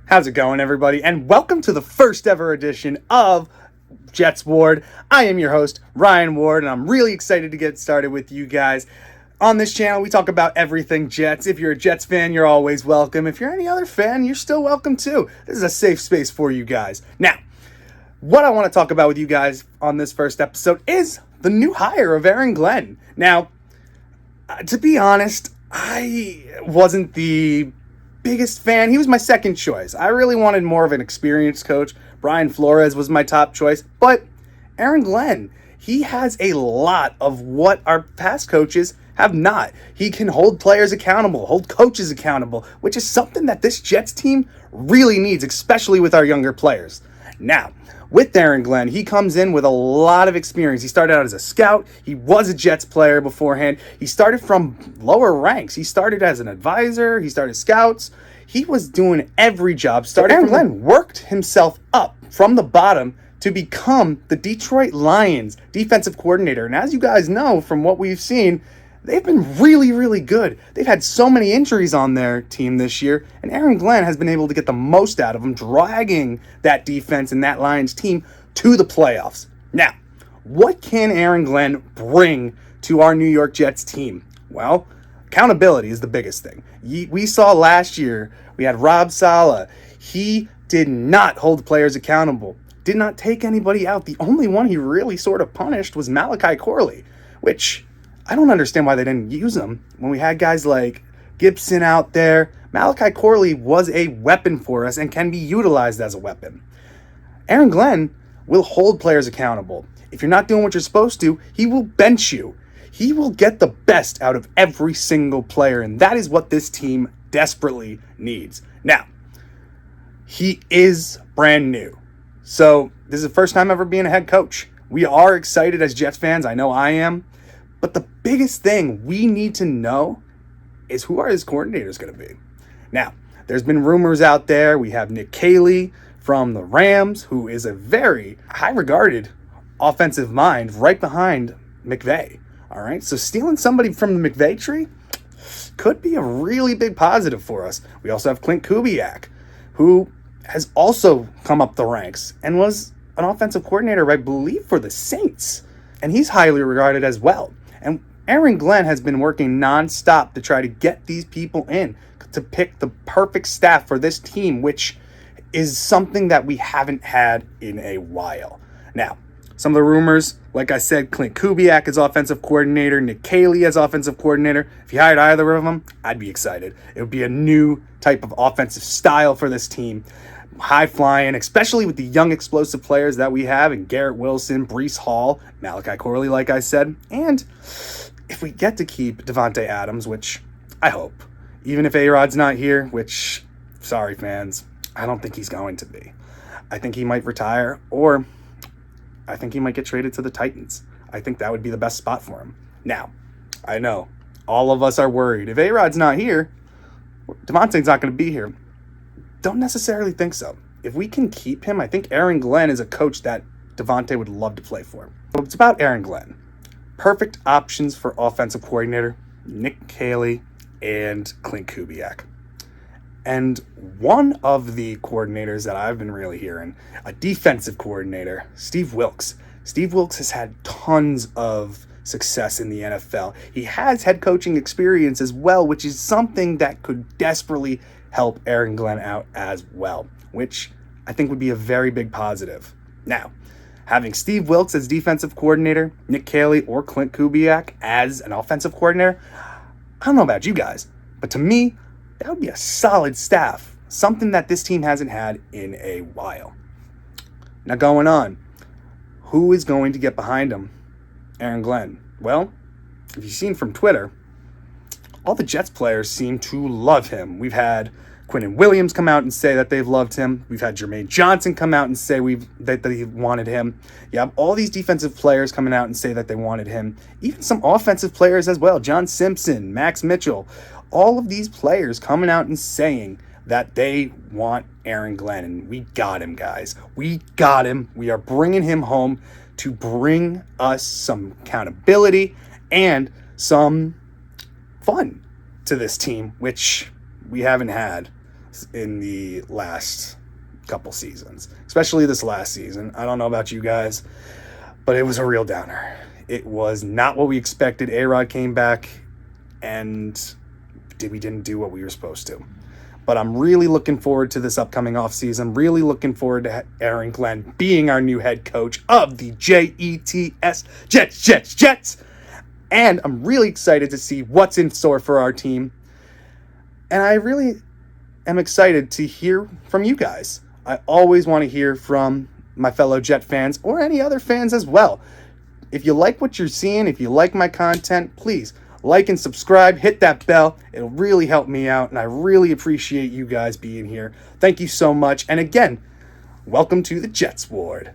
How's it going, everybody? And welcome to the first ever edition of Jets Ward. I am your host, Ryan Ward, and I'm really excited to get started with you guys. On this channel, we talk about everything Jets. If you're a Jets fan, you're always welcome. If you're any other fan, you're still welcome too. This is a safe space for you guys. Now, what I want to talk about with you guys on this first episode is the new hire of Aaron Glenn. Now, to be honest, I wasn't the biggest fan. He was my second choice. I really wanted more of an experienced coach. Brian Flores was my top choice, but Aaron Glenn, he has a lot of what our past coaches have not. He can hold players accountable, hold coaches accountable, which is something that this Jets team really needs, especially with our younger players. Now, with Aaron Glenn, he comes in with a lot of experience. He started out as a scout. He was a Jets player beforehand. He started from lower ranks. He started as an advisor. He started scouts. He was doing every job. Aaron Glenn worked himself up from the bottom to become the Detroit Lions defensive coordinator. And as you guys know from what we've seen, they've been really, really good. They've had so many injuries on their team this year, and Aaron Glenn has been able to get the most out of them, dragging that defense and that Lions team to the playoffs. Now, what can Aaron Glenn bring to our New York Jets team? Well, accountability is the biggest thing. We saw last year, we had Rob Saleh. He did not hold players accountable, did not take anybody out. The only one he really sort of punished was Malachi Corley, which I don't understand why they didn't use him when we had guys like Gibson out there. Malachi Corley was a weapon for us and can be utilized as a weapon. Aaron Glenn will hold players accountable. If you're not doing what you're supposed to, he will bench you. He will get the best out of every single player, and that is what this team desperately needs. Now, he is brand new. So this is the first time ever being a head coach. We are excited as Jets fans. I know I am. But the biggest thing we need to know is who are his coordinators going to be. Now, there's been rumors out there. We have Nick Caley from the Rams, who is a very high-regarded offensive mind right behind McVay. All right, so stealing somebody from the McVay tree could be a really big positive for us. We also have Clint Kubiak, who has also come up the ranks and was an offensive coordinator, I believe, for the Saints. And he's highly regarded as well. And Aaron Glenn has been working nonstop to try to get these people in, to pick the perfect staff for this team, which is something that we haven't had in a while. Now, some of the rumors, like I said, Clint Kubiak as offensive coordinator, Nick Caley as offensive coordinator. If you hired either of them, I'd be excited. It would be a new type of offensive style for this team. High flying, especially with the young explosive players that we have in Garrett Wilson, Breece Hall, Malachi Corley, like I said. And if we get to keep Davante Adams, which I hope, even if A-Rod's not here, which, sorry fans, I don't think he's going to be. I think he might retire, or I think he might get traded to the Titans. I think that would be the best spot for him. Now, I know all of us are worried. If A-Rod's not here, Davante's not going to be here. Don't necessarily think so. If we can keep him, I think Aaron Glenn is a coach that Davante would love to play for. So it's about Aaron Glenn. Perfect options for offensive coordinator, Nick Caley and Clint Kubiak. And one of the coordinators that I've been really hearing, a defensive coordinator, Steve Wilks. Steve Wilks has had tons of success in the NFL. He has head coaching experience as well, which is something that could desperately help Aaron Glenn out as well, which I think would be a very big positive. Now, having Steve Wilks as defensive coordinator, Nick Caley or Clint Kubiak as an offensive coordinator, I don't know about you guys, but to me, that would be a solid staff, something that this team hasn't had in a while. Now going on, who is going to get behind him? Aaron Glenn. Well, if you've seen from Twitter, all the Jets players seem to love him. We've had Quinnen Williams come out and say that they've loved him. We've had Jermaine Johnson come out and say that they wanted him. You have all these defensive players coming out and say that they wanted him. Even some offensive players as well. John Simpson, Max Mitchell. All of these players coming out and saying that they want Aaron Glenn. And we got him, guys. We got him. We are bringing him home to bring us some accountability and some fun to this team, which we haven't had. in the last couple seasons, especially this last season. I don't know about you guys, but it was a real downer. It was not what we expected. A-Rod came back and we didn't do what we were supposed to. But I'm really looking forward to this upcoming offseason. Really looking forward to Aaron Glenn being our new head coach of the Jets, Jets. And I'm really excited to see what's in store for our team. And I really am excited to hear from you guys. I always want to hear from my fellow Jet fans or any other fans as well. If you like what you're seeing, if you like my content, please like and subscribe, hit that bell. It'll really help me out, and I really appreciate you guys being here. Thank you so much. And again, welcome to the Jets Ward.